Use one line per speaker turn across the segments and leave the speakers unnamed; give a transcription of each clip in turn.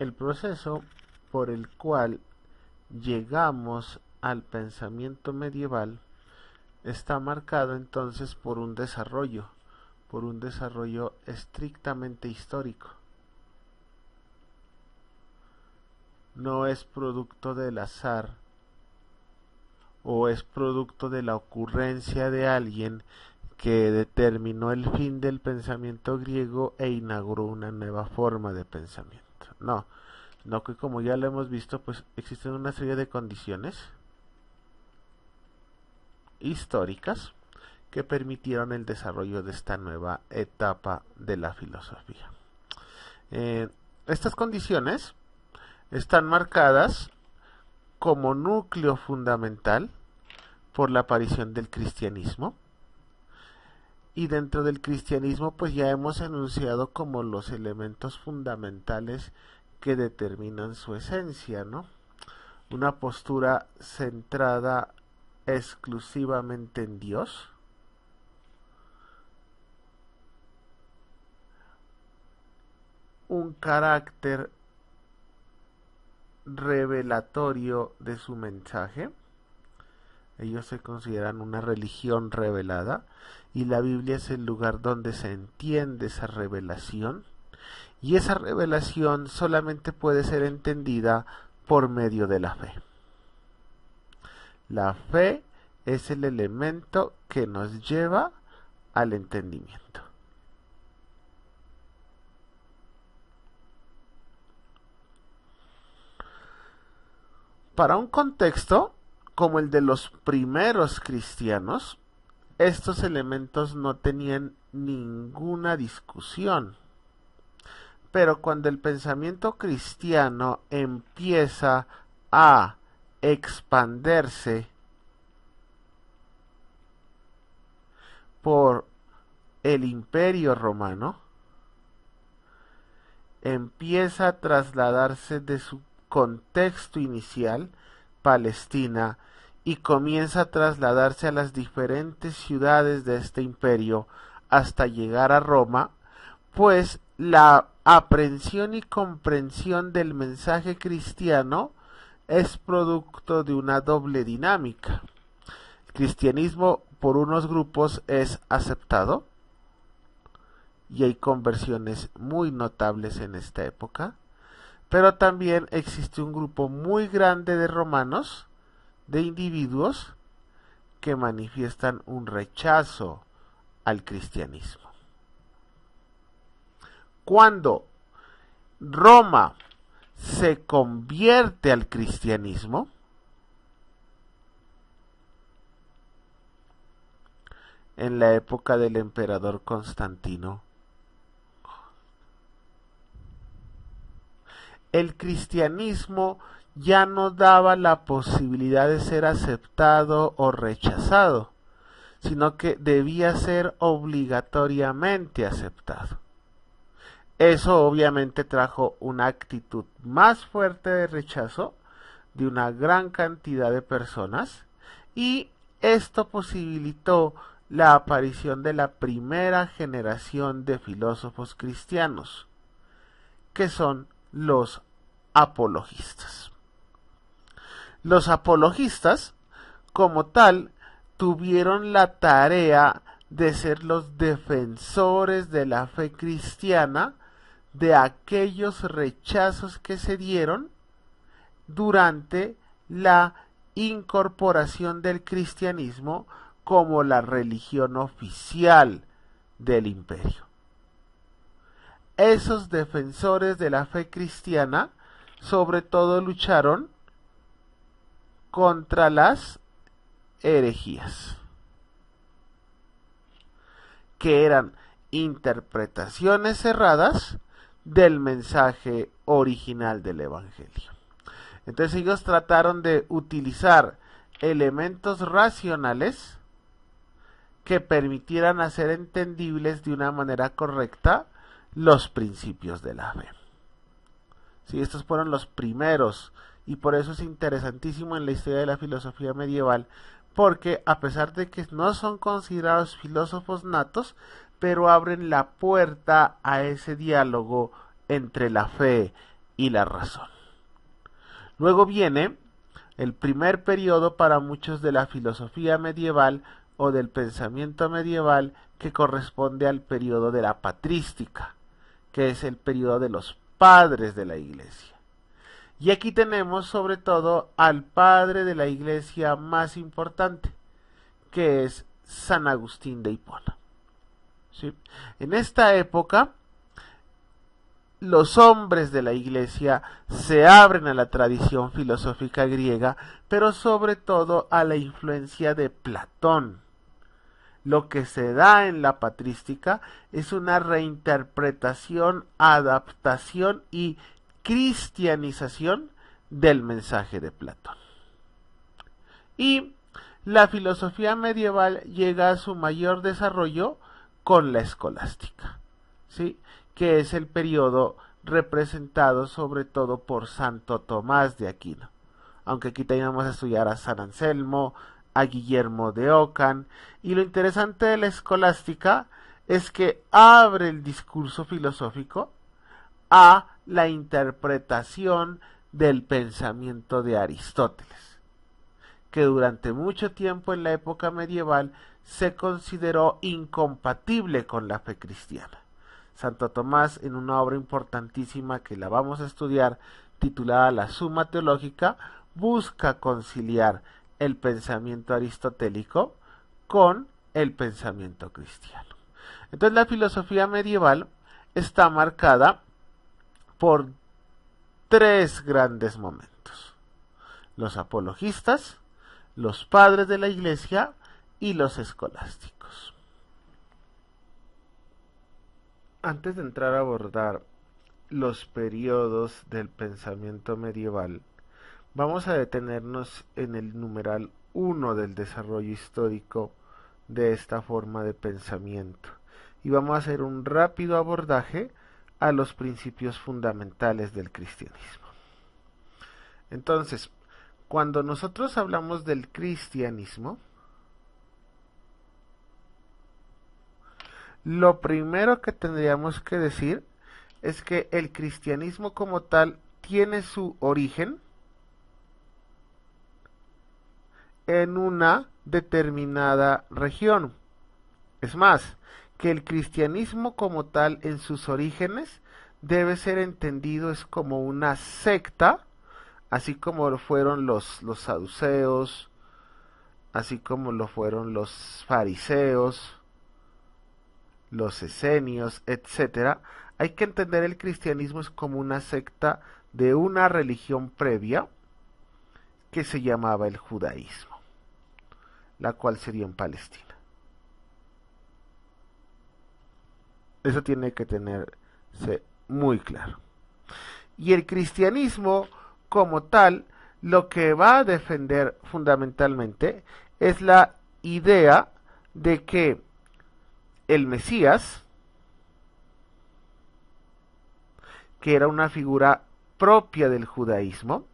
el proceso por el cual llegamos al pensamiento medieval está marcado entonces por un desarrollo estrictamente histórico. No es producto del azar o es producto de la ocurrencia de alguien que determinó el fin del pensamiento griego e inauguró una nueva forma de pensamiento. No que, como ya lo hemos visto, pues existen una serie de condiciones históricas que permitieron el desarrollo de esta nueva etapa de la filosofía. Estas condiciones están marcadas como núcleo fundamental por la aparición del cristianismo, y dentro del cristianismo pues ya hemos enunciado como los elementos fundamentales que determinan su esencia, ¿no? Una postura centrada exclusivamente en Dios, un carácter revelatorio de su mensaje. Ellos se consideran una religión revelada y la Biblia es el lugar donde se entiende esa revelación, y esa revelación solamente puede ser entendida por medio de la fe. La fe es el elemento que nos lleva al entendimiento. Para un contexto como el de los primeros cristianos, estos elementos no tenían ninguna discusión. Pero cuando el pensamiento cristiano empieza a expandirse por el Imperio Romano, empieza a trasladarse de su contexto inicial, Palestina, y comienza a trasladarse a las diferentes ciudades de este imperio hasta llegar a Roma, pues la aprehensión y comprensión del mensaje cristiano es producto de una doble dinámica. El cristianismo por unos grupos es aceptado, y hay conversiones muy notables en esta época, pero también existe un grupo muy grande de romanos, de individuos, que manifiestan un rechazo al cristianismo. Cuando Roma se convierte al cristianismo, en la época del emperador Constantino, el cristianismo ya no daba la posibilidad de ser aceptado o rechazado, sino que debía ser obligatoriamente aceptado. Eso obviamente trajo una actitud más fuerte de rechazo de una gran cantidad de personas, y esto posibilitó la aparición de la primera generación de filósofos cristianos, que son los apologistas. Los apologistas, como tal, tuvieron la tarea de ser los defensores de la fe cristiana de aquellos rechazos que se dieron durante la incorporación del cristianismo como la religión oficial del imperio. Esos defensores de la fe cristiana sobre todo lucharon contra las herejías, que eran interpretaciones erradas del mensaje original del Evangelio. Entonces ellos trataron de utilizar elementos racionales que permitieran hacer entendibles de una manera correcta los principios de la fe. Sí, estos fueron los primeros, y por eso es interesantísimo en la historia de la filosofía medieval, porque a pesar de que no son considerados filósofos natos, pero abren la puerta a ese diálogo entre la fe y la razón. Luego viene el primer periodo para muchos de la filosofía medieval o del pensamiento medieval, que corresponde al periodo de la patrística, que es el periodo de los padres de la Iglesia. Y aquí tenemos sobre todo al padre de la Iglesia más importante, que es San Agustín de Hipona. ¿Sí? En esta época, los hombres de la Iglesia se abren a la tradición filosófica griega, pero sobre todo a la influencia de Platón. Lo que se da en la patrística es una reinterpretación, adaptación y cristianización del mensaje de Platón. Y la filosofía medieval llega a su mayor desarrollo con la escolástica, ¿sí? Que es el periodo representado sobre todo por Santo Tomás de Aquino. Aunque aquí teníamos a estudiar a San Anselmo, a Guillermo de Ockham, y lo interesante de la escolástica es que abre el discurso filosófico a la interpretación del pensamiento de Aristóteles, que durante mucho tiempo en la época medieval se consideró incompatible con la fe cristiana. Santo Tomás, en una obra importantísima que la vamos a estudiar, titulada La Suma Teológica, busca conciliar el pensamiento aristotélico con el pensamiento cristiano. Entonces la filosofía medieval está marcada por tres grandes momentos: los apologistas, los padres de la Iglesia y los escolásticos. Antes de entrar a abordar los periodos del pensamiento medieval, vamos a detenernos en el numeral 1 del desarrollo histórico de esta forma de pensamiento y vamos a hacer un rápido abordaje a los principios fundamentales del cristianismo. Entonces, cuando nosotros hablamos del cristianismo, lo primero que tendríamos que decir es que el cristianismo como tal tiene su origen en una determinada región. Es más, que el cristianismo como tal en sus orígenes debe ser entendido es como una secta, así como lo fueron los saduceos, así como lo fueron los fariseos, los esenios, etcétera. Hay que entender el cristianismo es como una secta de una religión previa que se llamaba el judaísmo, la cual sería en Palestina. Eso tiene que tenerse muy claro. Y el cristianismo como tal, lo que va a defender fundamentalmente es la idea de que el Mesías, que era una figura propia del judaísmo,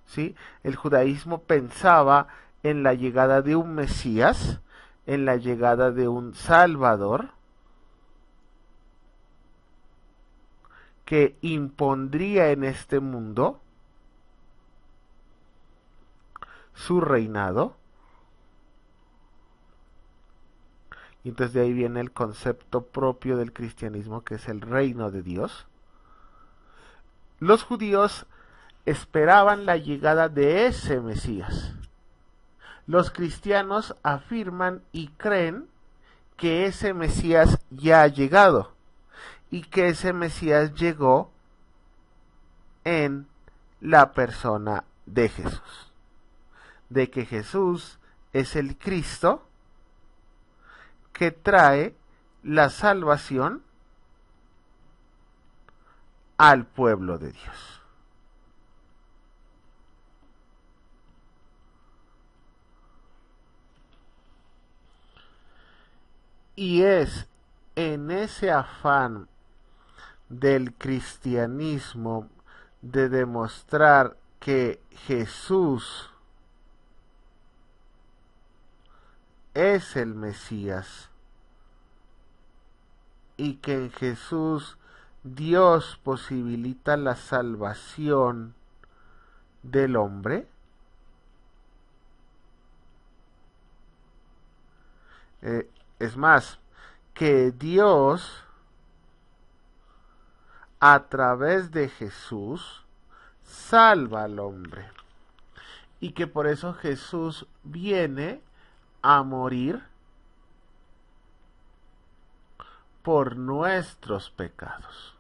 ¿sí? El judaísmo pensaba en la llegada de un Mesías, en la llegada de un Salvador, que impondría en este mundo su reinado. Y entonces de ahí viene el concepto propio del cristianismo, que es el reino de Dios. Los judíos esperaban la llegada de ese Mesías. Los cristianos afirman y creen que ese Mesías ya ha llegado y que ese Mesías llegó en la persona de Jesús. De que Jesús es el Cristo que trae la salvación al pueblo de Dios. Y es en ese afán del cristianismo de demostrar que Jesús es el Mesías y que en Jesús Dios posibilita la salvación del hombre. Es más, que Dios a través de Jesús salva al hombre y que por eso Jesús viene a morir por nuestros pecados.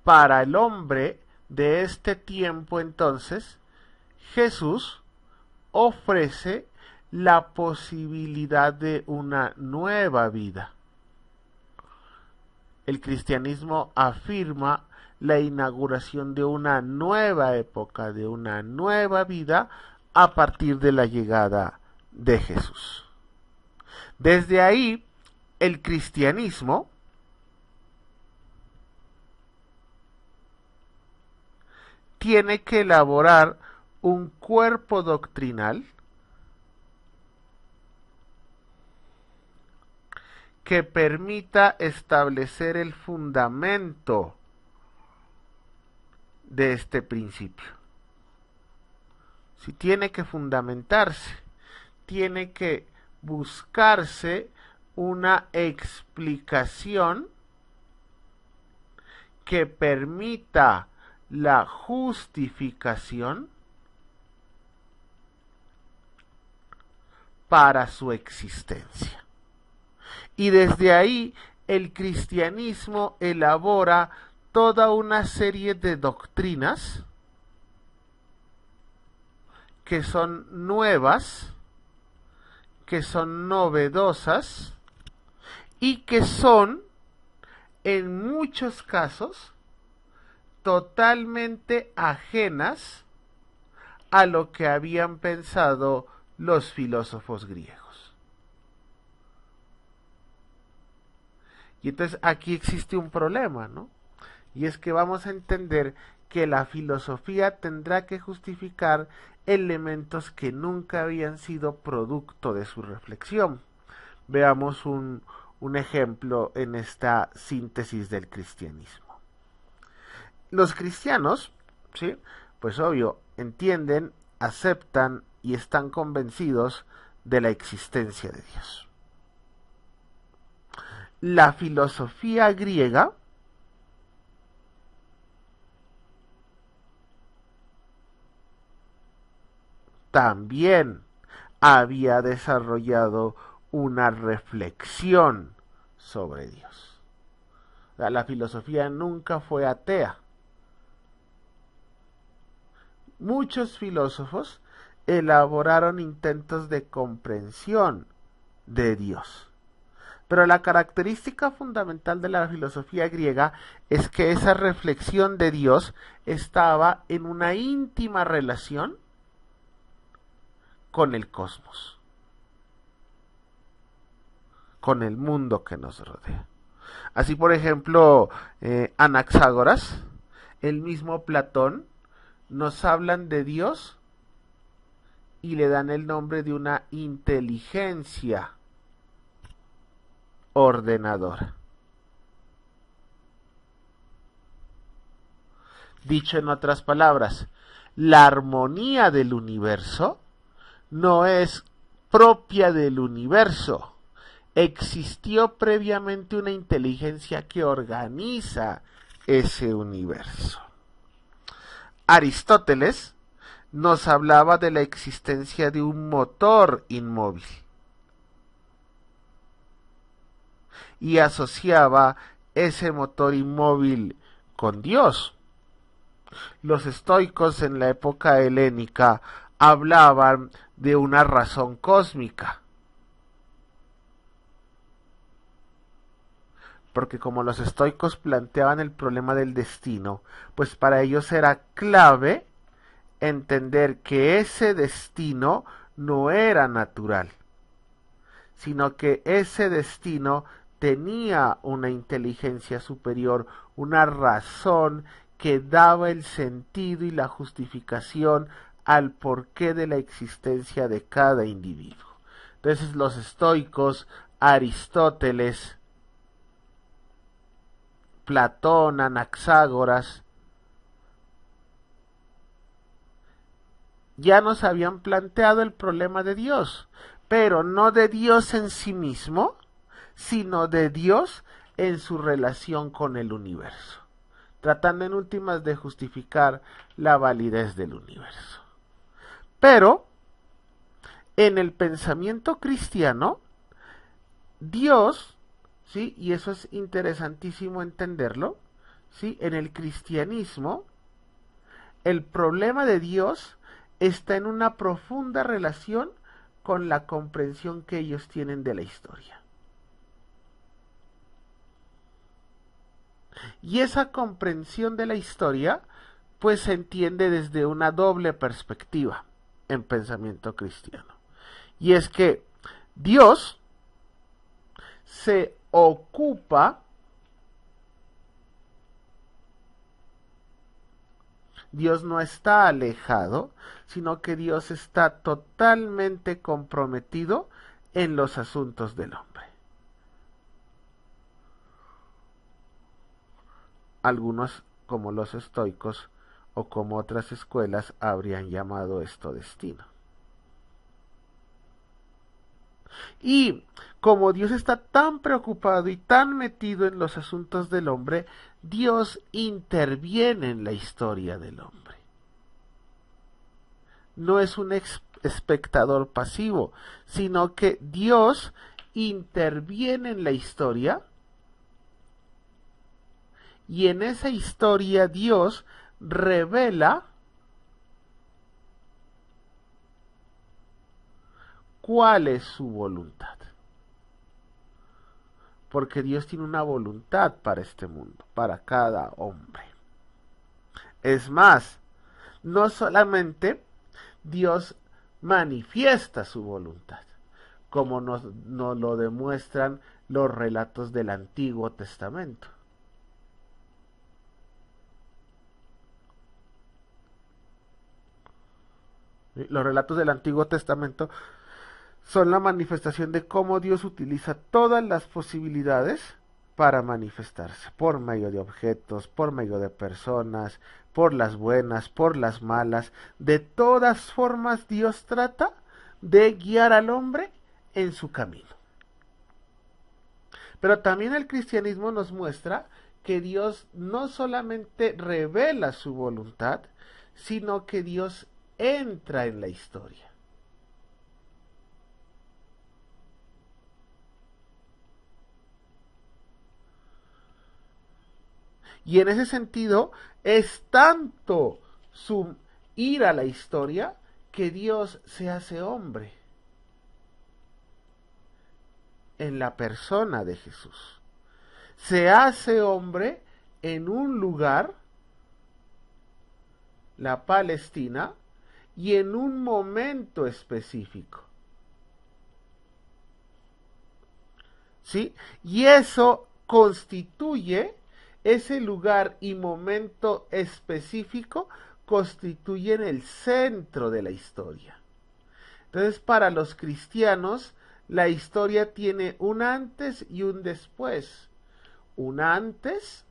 Para el hombre de este tiempo, entonces, Jesús ofrece la posibilidad de una nueva vida. El cristianismo afirma la inauguración de una nueva época, de una nueva vida a partir de la llegada de Jesús. Desde ahí, el cristianismo tiene que elaborar un cuerpo doctrinal que permita establecer el fundamento de este principio. Si tiene que fundamentarse, tiene que buscarse una explicación que permita la justificación para su existencia. Y desde ahí el cristianismo elabora toda una serie de doctrinas que son nuevas, que son novedosas y que son, en muchos casos, totalmente ajenas a lo que habían pensado los filósofos griegos. Y entonces aquí existe un problema, ¿no? Y es que vamos a entender que la filosofía tendrá que justificar elementos que nunca habían sido producto de su reflexión. Veamos un ejemplo en esta síntesis del cristianismo. Los cristianos, ¿sí?, pues obvio, entienden, aceptan y están convencidos de la existencia de Dios. La filosofía griega también había desarrollado una reflexión sobre Dios. O sea, la filosofía nunca fue atea. Muchos filósofos elaboraron intentos de comprensión de Dios. Pero la característica fundamental de la filosofía griega es que esa reflexión de Dios estaba en una íntima relación con el cosmos, con el mundo que nos rodea. Así, por ejemplo, Anaxágoras, el mismo Platón, nos hablan de Dios y le dan el nombre de una inteligencia ordenadora. Dicho en otras palabras, la armonía del universo no es propia del universo. Existió previamente una inteligencia que organiza ese universo. Aristóteles nos hablaba de la existencia de un motor inmóvil y asociaba ese motor inmóvil con Dios. Los estoicos en la época helénica hablaban de una razón cósmica, porque como los estoicos planteaban el problema del destino, pues para ellos era clave entender que ese destino no era natural, sino que ese destino tenía una inteligencia superior, una razón que daba el sentido y la justificación al porqué de la existencia de cada individuo. Entonces los estoicos Aristóteles, Platón, Anaxágoras, ya nos habían planteado el problema de Dios, pero no de Dios en sí mismo, sino de Dios en su relación con el universo, tratando en últimas de justificar la validez del universo. Pero, en el pensamiento cristiano, Dios, ¿sí? Y eso es interesantísimo entenderlo, ¿sí? En el cristianismo, el problema de Dios está en una profunda relación con la comprensión que ellos tienen de la historia. Y esa comprensión de la historia, pues se entiende desde una doble perspectiva en pensamiento cristiano. Y es que Dios se ocupa, Dios no está alejado, sino que Dios está totalmente comprometido en los asuntos del hombre. Algunos, como los estoicos o como otras escuelas, habrían llamado esto destino. Y como Dios está tan preocupado y tan metido en los asuntos del hombre, Dios interviene en la historia del hombre. No es un espectador pasivo, sino que Dios interviene en la historia y en esa historia Dios revela cuál es su voluntad. Porque Dios tiene una voluntad para este mundo, para cada hombre. Es más, no solamente Dios manifiesta su voluntad, como nos lo demuestran los relatos del Antiguo Testamento. Los relatos del Antiguo Testamento son la manifestación de cómo Dios utiliza todas las posibilidades para manifestarse, por medio de objetos, por medio de personas, por las buenas, por las malas. De todas formas Dios trata de guiar al hombre en su camino. Pero también el cristianismo nos muestra que Dios no solamente revela su voluntad, sino que Dios entra en la historia. Y en ese sentido es tanto su ir a la historia que Dios se hace hombre en la persona de Jesús. Se hace hombre en un lugar, la Palestina, y en un momento específico. ¿Sí? Y eso constituye, ese lugar y momento específico constituyen el centro de la historia. Entonces, para los cristianos, la historia tiene un antes y un después. Un antes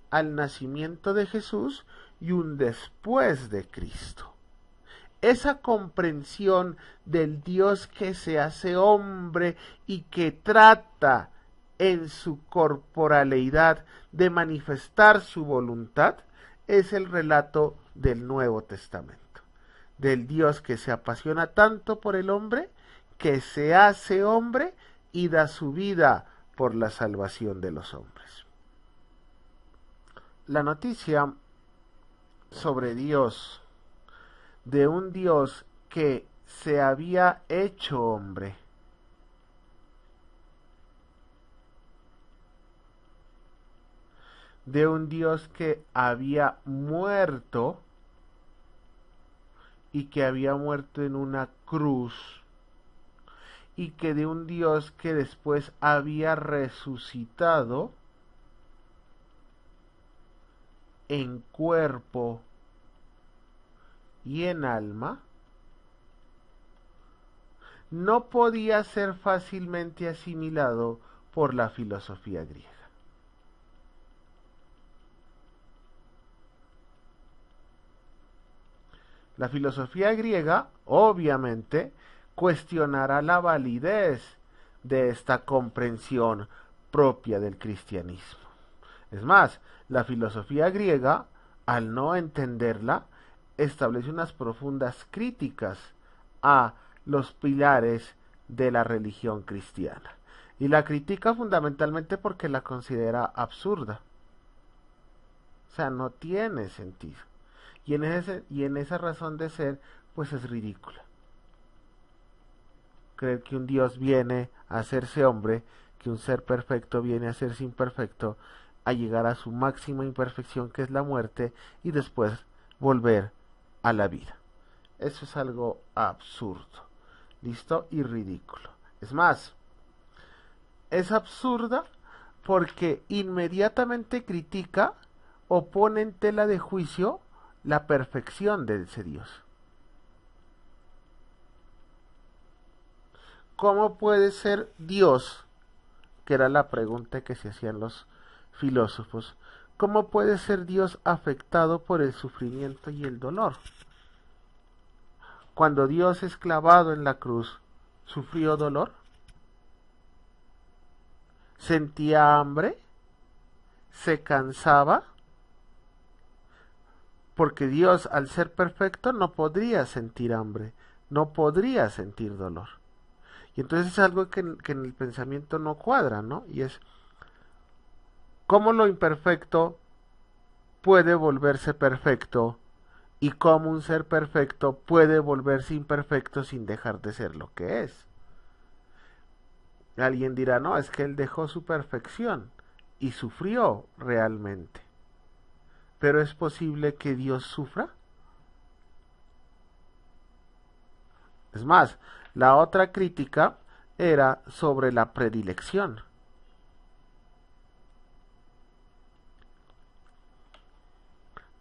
al nacimiento de Jesús y un después de Cristo. Esa comprensión del Dios que se hace hombre y que trata en su corporalidad de manifestar su voluntad es el relato del Nuevo Testamento, del Dios que se apasiona tanto por el hombre, que se hace hombre y da su vida por la salvación de los hombres. La noticia sobre Dios, de un Dios que se había hecho hombre, de un Dios que había muerto y que había muerto en una cruz, y que de un Dios que después había resucitado en cuerpo y en alma, no podía ser fácilmente asimilado por la filosofía griega. La filosofía griega, obviamente, cuestionará la validez de esta comprensión propia del cristianismo. Es más, la filosofía griega, al no entenderla, establece unas profundas críticas a los pilares de la religión cristiana. Y la critica fundamentalmente porque la considera absurda. O sea, no tiene sentido. Y en esa razón de ser, pues es ridícula. Creer que un Dios viene a hacerse hombre, que un ser perfecto viene a hacerse imperfecto, a llegar a su máxima imperfección, que es la muerte, y después volver a la vida. Eso es algo absurdo, ¿listo? Y ridículo. Es más, es absurda porque inmediatamente critica o pone en tela de juicio la perfección de ese Dios. ¿Cómo puede ser Dios? Que era la pregunta que se hacían los filósofos. ¿Cómo puede ser Dios afectado por el sufrimiento y el dolor? Cuando Dios es clavado en la cruz, ¿sufrió dolor? ¿Sentía hambre? ¿Se cansaba? Porque Dios, al ser perfecto, no podría sentir hambre, no podría sentir dolor. Y entonces es algo que en el pensamiento no cuadra, ¿no? Y es, ¿cómo lo imperfecto puede volverse perfecto? ¿Y cómo un ser perfecto puede volverse imperfecto sin dejar de ser lo que es? Alguien dirá, no, es que él dejó su perfección y sufrió realmente. ¿Pero es posible que Dios sufra? Es más, la otra crítica era sobre la predilección.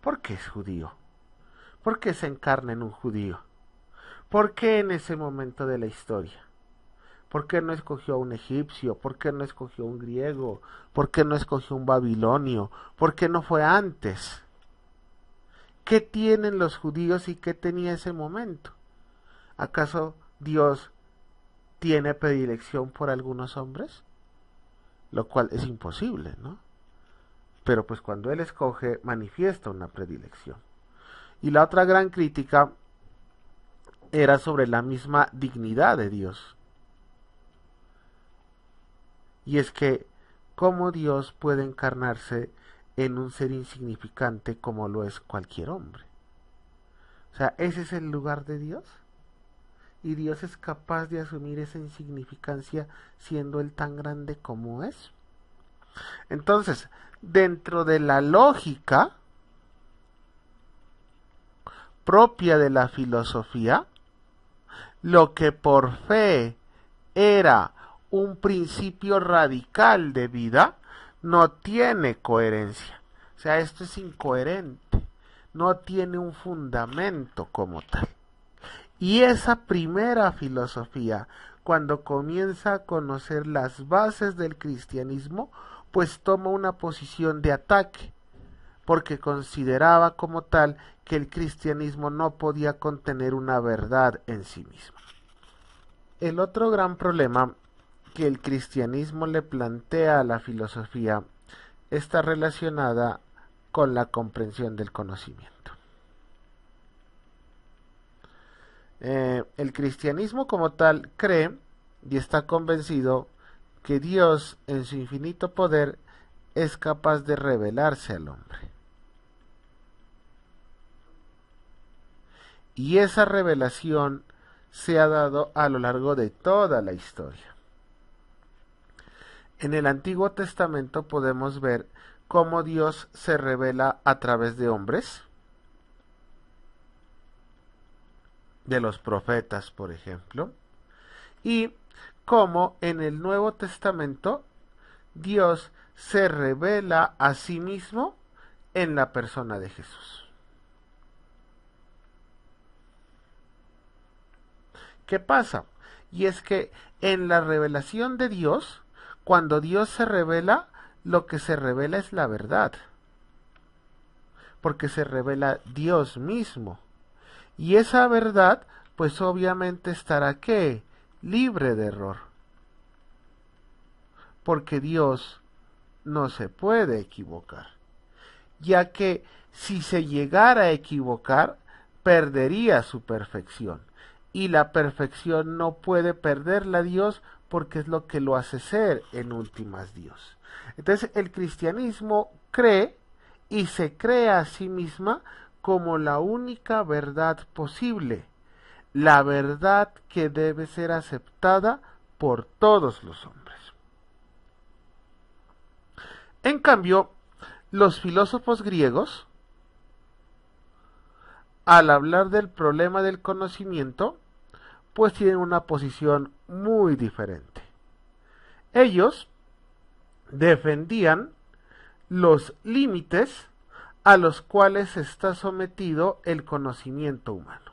¿Por qué es judío? ¿Por qué se encarna en un judío? ¿Por qué en ese momento de la historia? ¿Por qué no escogió a un egipcio? ¿Por qué no escogió a un griego? ¿Por qué no escogió a un babilonio? ¿Por qué no fue antes? ¿Qué tienen los judíos y qué tenía ese momento? ¿Acaso Dios tiene predilección por algunos hombres? Lo cual es imposible, ¿no? Pero pues cuando Él escoge, manifiesta una predilección. Y la otra gran crítica era sobre la misma dignidad de Dios. Y es que, ¿cómo Dios puede encarnarse en un ser insignificante como lo es cualquier hombre? O sea, ¿ese es el lugar de Dios? ¿Y Dios es capaz de asumir esa insignificancia siendo Él tan grande como es? Entonces, dentro de la lógica propia de la filosofía, lo que por fe era un principio radical de vida, no tiene coherencia. O sea, esto es incoherente, no tiene un fundamento como tal. Y esa primera filosofía, cuando comienza a conocer las bases del cristianismo, pues toma una posición de ataque, porque consideraba como tal que el cristianismo no podía contener una verdad en sí mismo. El otro gran problema que el cristianismo le plantea a la filosofía está relacionada con la comprensión del conocimiento. El cristianismo como tal cree y está convencido que Dios en su infinito poder es capaz de revelarse al hombre. Y esa revelación se ha dado a lo largo de toda la historia. En el Antiguo Testamento podemos ver cómo Dios se revela a través de hombres, de los profetas, por ejemplo, y cómo en el Nuevo Testamento Dios se revela a sí mismo en la persona de Jesús. ¿Qué pasa? y es que en la revelación de Dios, cuando Dios se revela, lo que se revela es la verdad, porque se revela Dios mismo. Y esa verdad, pues obviamente estará ¿qué? Libre de error. Porque Dios no se puede equivocar. Ya que si se llegara a equivocar, perdería su perfección. Y la perfección no puede perderla Dios porque es lo que lo hace ser en últimas Dios. Entonces el cristianismo cree y se cree a sí misma como la única verdad posible, la verdad que debe ser aceptada por todos los hombres. En cambio, los filósofos griegos, al hablar del problema del conocimiento, pues tienen una posición muy diferente. Ellos defendían los límites a los cuales está sometido el conocimiento humano.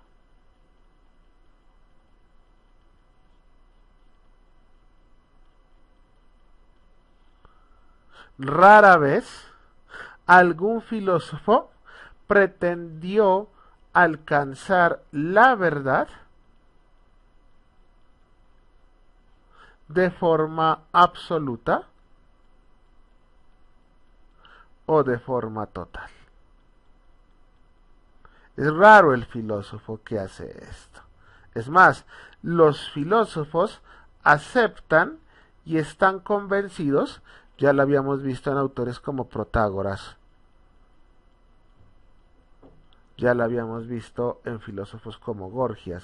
Rara vez algún filósofo pretendió alcanzar la verdad de forma absoluta o de forma total. Es raro el filósofo que hace esto. Es más, los filósofos aceptan y están convencidos, ya lo habíamos visto en autores como Protágoras, ya lo habíamos visto en filósofos como Gorgias,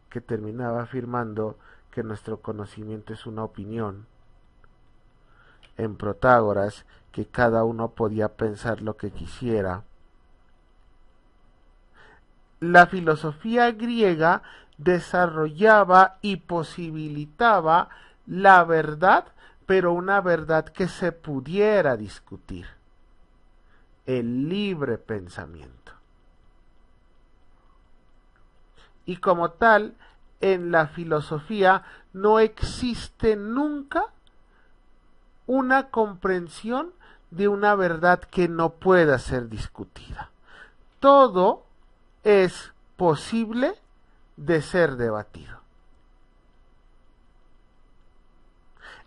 que terminaba afirmando que nuestro conocimiento es una opinión, en Protágoras, que cada uno podía pensar lo que quisiera. La filosofía griega desarrollaba y posibilitaba la verdad, pero una verdad que se pudiera discutir, el libre pensamiento. Y como tal, en la filosofía no existe nunca una comprensión de una verdad que no pueda ser discutida. Todo es posible de ser debatido.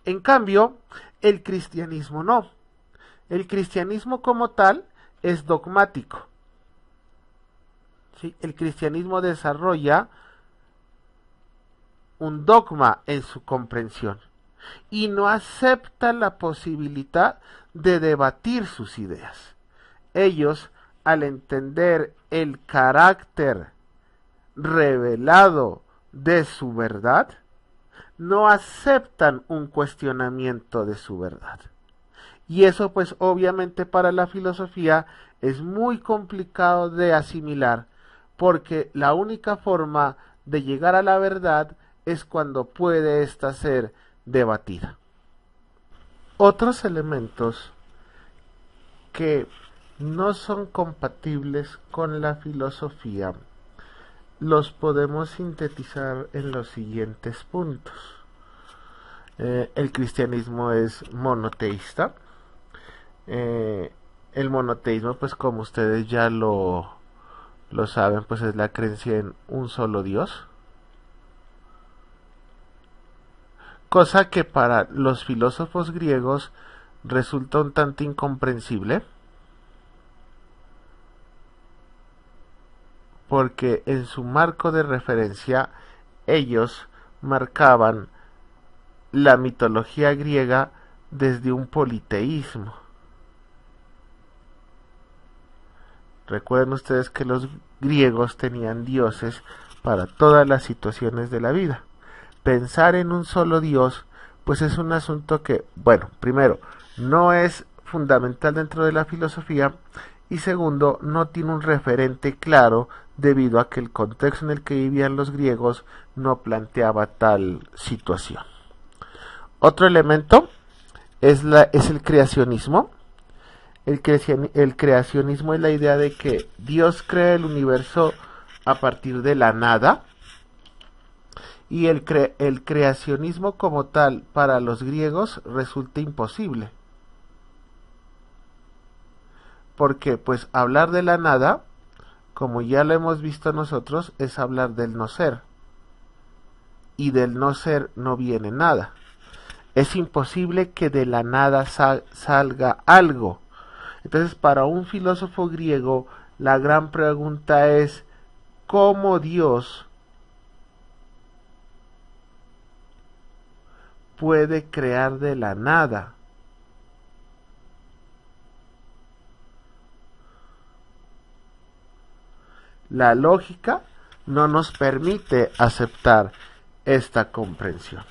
En cambio, el cristianismo no. El cristianismo como tal es dogmático. ¿Sí? El cristianismo desarrolla un dogma en su comprensión y no acepta la posibilidad de debatir sus ideas. Ellos, al entender el carácter revelado de su verdad, no aceptan un cuestionamiento de su verdad. Y eso pues obviamente para la filosofía es muy complicado de asimilar, porque la única forma de llegar a la verdad es cuando puede ésta ser debatida. Otros elementos que no son compatibles con la filosofía los podemos sintetizar en los siguientes puntos. El cristianismo es monoteísta. El monoteísmo, pues como ustedes ya lo saben, pues es la creencia en un solo Dios. Cosa que para los filósofos griegos resulta un tanto incomprensible, porque en su marco de referencia ellos marcaban la mitología griega desde un politeísmo. Recuerden ustedes que los griegos tenían dioses para todas las situaciones de la vida. Pensar en un solo Dios, pues es un asunto que, bueno, primero, no es fundamental dentro de la filosofía, y segundo, no tiene un referente claro debido a que el contexto en el que vivían los griegos no planteaba tal situación. Otro elemento es el creacionismo. El creacionismo es la idea de que Dios crea el universo a partir de la nada y el creacionismo como tal para los griegos resulta imposible. Porque pues hablar de la nada, como ya lo hemos visto nosotros, es hablar del no ser. Y del no ser no viene nada. Es imposible que de la nada salga algo. Entonces, para un filósofo griego, la gran pregunta es ¿cómo Dios puede crear de la nada? La lógica no nos permite aceptar esta comprensión.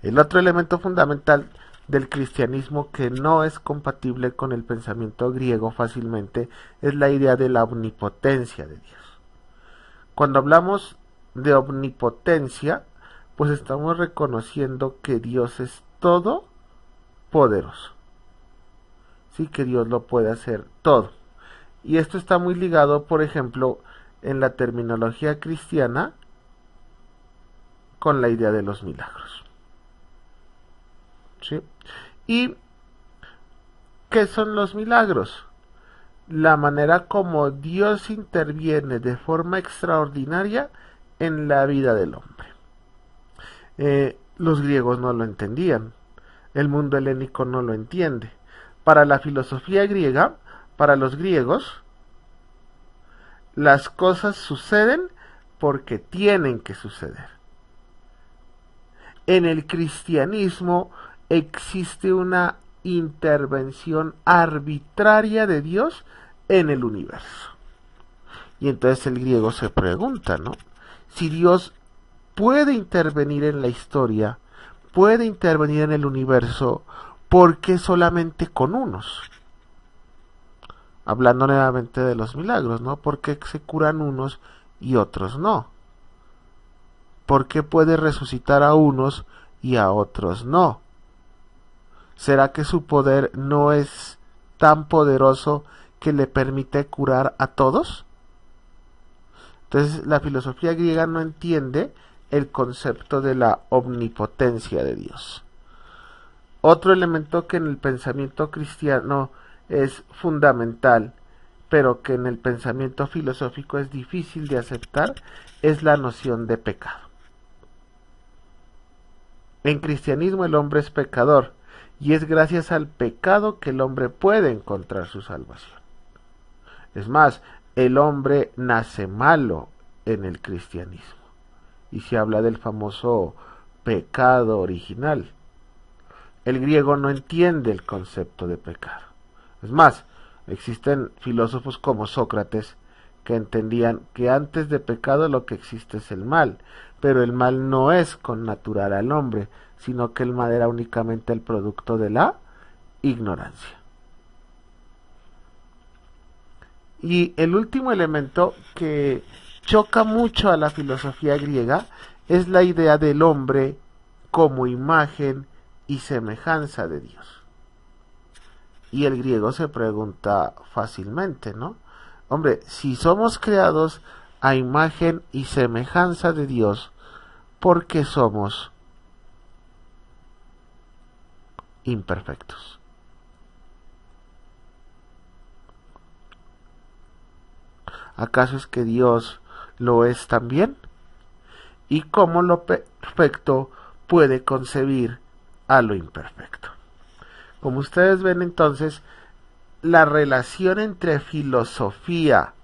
El otro elemento fundamental del cristianismo que no es compatible con el pensamiento griego fácilmente es la idea de la omnipotencia de Dios. Cuando hablamos de omnipotencia, pues estamos reconociendo que Dios es todopoderoso. Sí, que Dios lo puede hacer todo. Y esto está muy ligado, por ejemplo, en la terminología cristiana con la idea de los milagros. ¿Sí? ¿Y qué son los milagros? La manera como Dios interviene de forma extraordinaria en la vida del hombre. Los griegos no lo entendían, el mundo helénico no lo entiende. Para la filosofía griega, para los griegos, las cosas suceden porque tienen que suceder. En el cristianismo existe una intervención arbitraria de Dios en el universo. Y entonces el griego se pregunta, ¿no? Si Dios puede intervenir en la historia, puede intervenir en el universo, ¿por qué solamente con unos? Hablando nuevamente de los milagros, ¿no? ¿Por qué se curan unos y otros no? ¿Por qué puede resucitar a unos y a otros no? ¿Será que su poder no es tan poderoso que le permite curar a todos? Entonces la filosofía griega no entiende el concepto de la omnipotencia de Dios. Otro elemento que en el pensamiento cristiano es fundamental, pero que en el pensamiento filosófico es difícil de aceptar, es la noción de pecado. En cristianismo el hombre es pecador, y es gracias al pecado que el hombre puede encontrar su salvación. Es más, el hombre nace malo en el cristianismo, y se habla del famoso pecado original. El griego no entiende el concepto de pecado. Es más, existen filósofos como Sócrates que entendían que antes de pecado lo que existe es el mal, pero el mal no es connatural al hombre, sino que el mal era únicamente el producto de la ignorancia. Y el último elemento que choca mucho a la filosofía griega es la idea del hombre como imagen y semejanza de Dios. Y el griego se pregunta fácilmente, ¿no? Hombre, si somos creados a imagen y semejanza de Dios, ¿por qué somos imperfectos? ¿Acaso es que Dios lo es también? ¿Y cómo lo perfecto puede concebir a lo imperfecto? Como ustedes ven entonces, la relación entre filosofía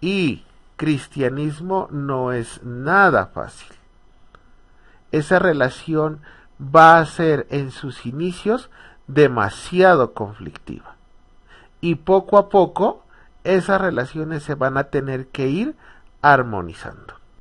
y cristianismo no es nada fácil. Esa relación va a ser en sus inicios demasiado conflictiva. Y poco a poco esas relaciones se van a tener que ir armonizando.